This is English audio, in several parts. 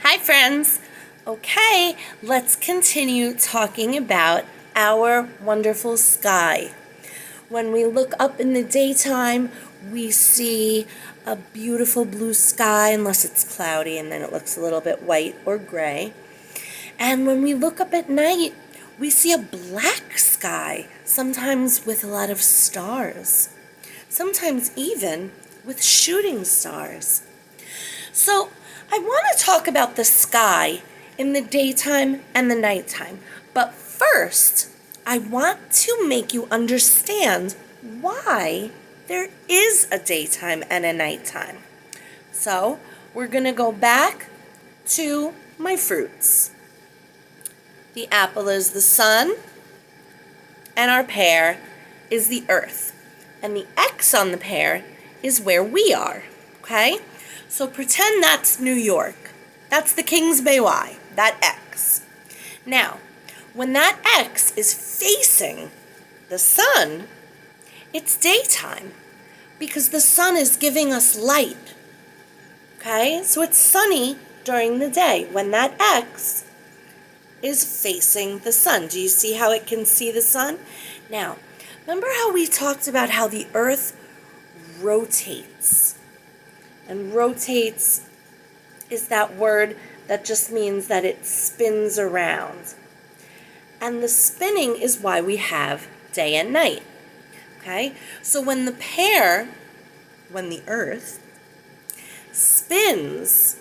Hi friends! Okay, let's continue talking about our wonderful sky. When we look up in the daytime, we see a beautiful blue sky, unless it's cloudy and then it looks a little bit white or gray. And when we look up at night, we see a black sky, sometimes with a lot of stars, sometimes even with shooting stars. So I want to talk about the sky in the daytime and the nighttime. But first, I want to make you understand why there is a daytime and a nighttime. So we're going to go back to my fruits. The apple is the sun, and our pear is the earth. And the X on the pear is where we are, okay? So pretend that's New York. That's the Kings Bay Y, that X. Now, when that X is facing the sun, it's daytime because the sun is giving us light. Okay? So it's sunny during the day when that X is facing the sun. Do you see how it can see the sun? Now, remember how we talked about how the earth rotates? And rotates is that word that just means that it spins around. And the spinning is why we have day and night. Okay? So when the earth spins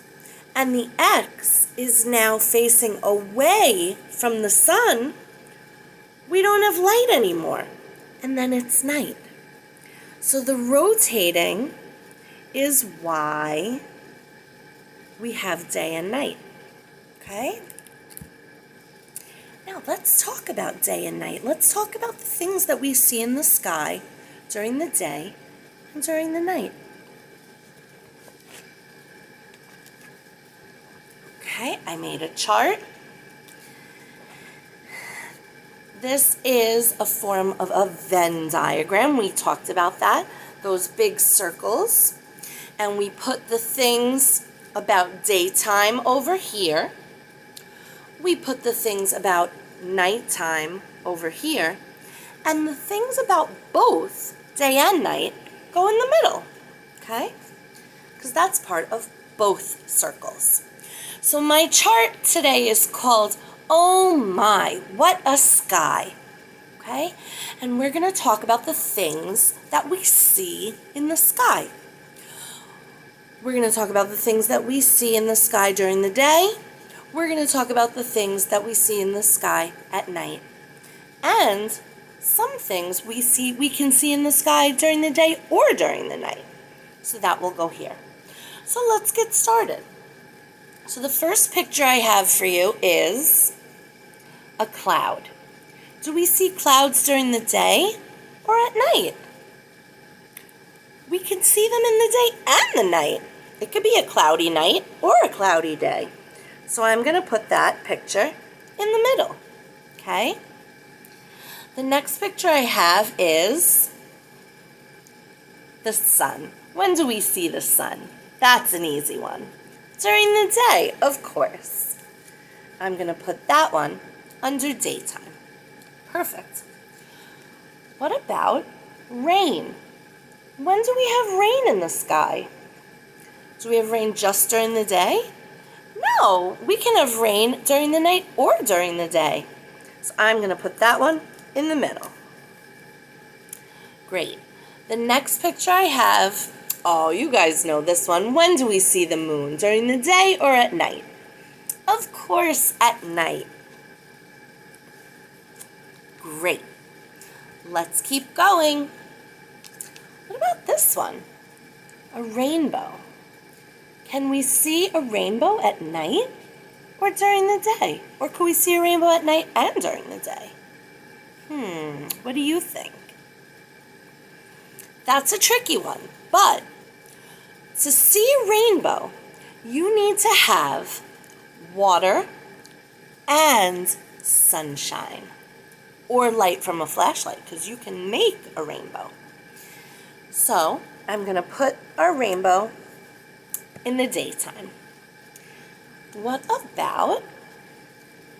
and the X is now facing away from the sun, we don't have light anymore. And then it's night. So the rotating is why we have day and night. Okay? Now let's talk about day and night. Let's talk about the things that we see in the sky during the day and during the night. Okay, I made a chart. This is a form of a Venn diagram. We talked about that, those big circles. And we put the things about daytime over here. We put the things about nighttime over here. And the things about both day and night go in the middle, okay? Because that's part of both circles. So my chart today is called Oh My, What a Sky, okay? And we're going to talk about the things that we see in the sky. We're going to talk about the things that we see in the sky during the day. We're going to talk about the things that we see in the sky at night. And some things we can see in the sky during the day or during the night. So that will go here. So let's get started. So the first picture I have for you is a cloud. Do we see clouds during the day or at night? We can see them in the day and the night. It could be a cloudy night or a cloudy day. So I'm going to put that picture in the middle, okay? The next picture I have is the sun. When do we see the sun? That's an easy one. During the day, of course. I'm going to put that one under daytime. Perfect. What about rain? When do we have rain in the sky? Do we have rain just during the day? No, we can have rain during the night or during the day. So I'm going to put that one in the middle. Great. The next picture I have, oh, you guys know this one. When do we see the moon? During the day or at night? Of course, at night. Great. Let's keep going. What about this one? A rainbow. Can we see a rainbow at night or during the day? Or can we see a rainbow at night and during the day? What do you think? That's a tricky one, but to see a rainbow, you need to have water and sunshine or light from a flashlight because you can make a rainbow. So I'm going to put our rainbow in the daytime. What about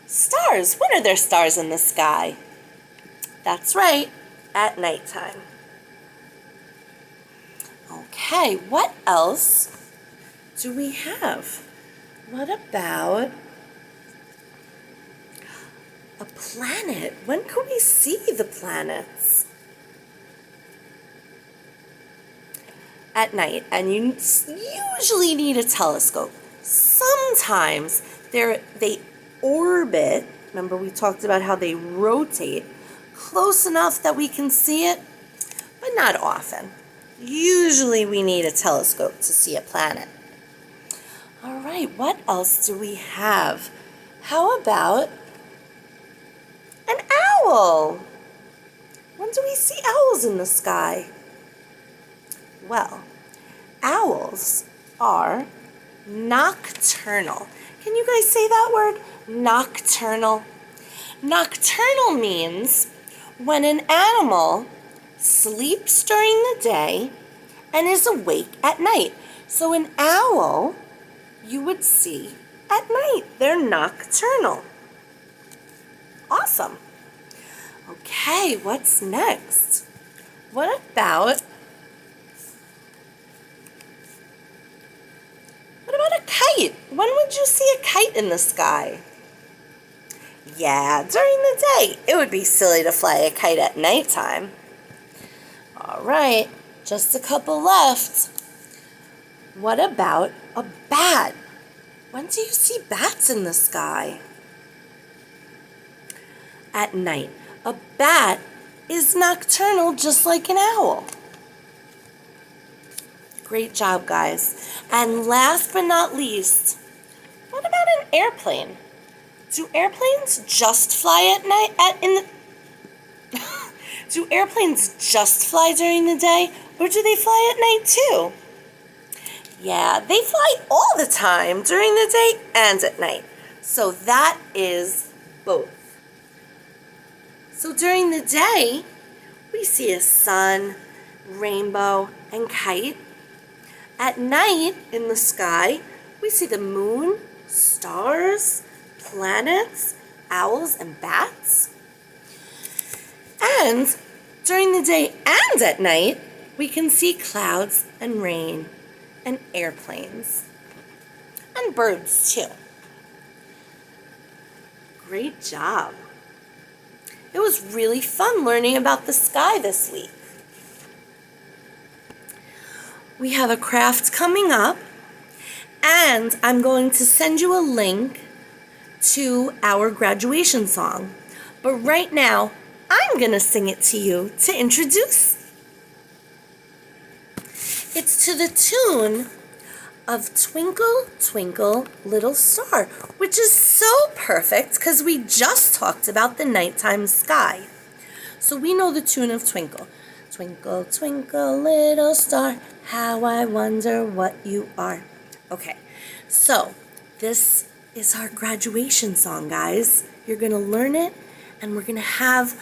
stars? When are there stars in the sky? That's right, at nighttime. Okay, what else do we have? What about a planet? When can we see the planets? At night, and you usually need a telescope. Sometimes they orbit, remember we talked about how they rotate, close enough that we can see it, but not often. Usually we need a telescope to see a planet. All right, what else do we have? How about an owl? When do we see owls in the sky? Well, owls are nocturnal. Can you guys say that word? Nocturnal. Nocturnal means when an animal sleeps during the day and is awake at night. So an owl you would see at night. They're nocturnal. Awesome. Okay, what's next? What about a kite? When would you see a kite in the sky? Yeah, during the day. It would be silly to fly a kite at nighttime. All right, just a couple left. What about a bat? When do you see bats in the sky? At night. A bat is nocturnal just like an owl. Great job, guys. And last but not least, what about an airplane? Do airplanes just fly at night? Do airplanes just fly during the day, or do they fly at night too? Yeah, they fly all the time during the day and at night. So that is both. So during the day, we see a sun, rainbow, and kite. At night in the sky, we see the moon, stars, planets, owls, and bats. And during the day and at night, we can see clouds and rain and airplanes and birds too. Great job. It was really fun learning about the sky this week. We have a craft coming up, and I'm going to send you a link to our graduation song. But right now, I'm going to sing it to you to introduce. It's to the tune of Twinkle, Twinkle, Little Star, which is so perfect because we just talked about the nighttime sky. So we know the tune of Twinkle. Twinkle, twinkle, little star, how I wonder what you are. Okay, so this is our graduation song, guys. You're going to learn it, and we're going to have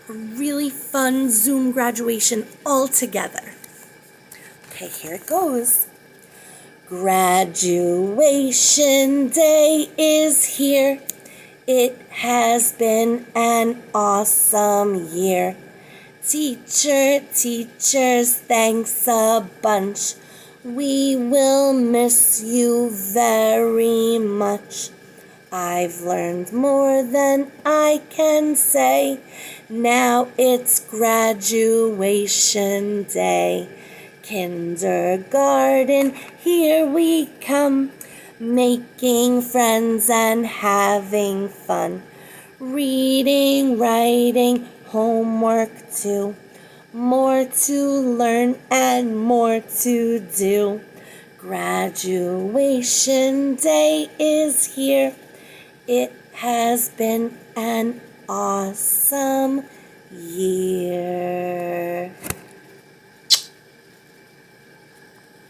a really fun Zoom graduation all together. Okay, here it goes. Graduation day is here. It has been an awesome year. Teachers, thanks a bunch. We will miss you very much. I've learned more than I can say. Now it's graduation day. Kindergarten, here we come, making friends and having fun. Reading, writing, homework too. More to learn and more to do. Graduation day is here. It has been an awesome year.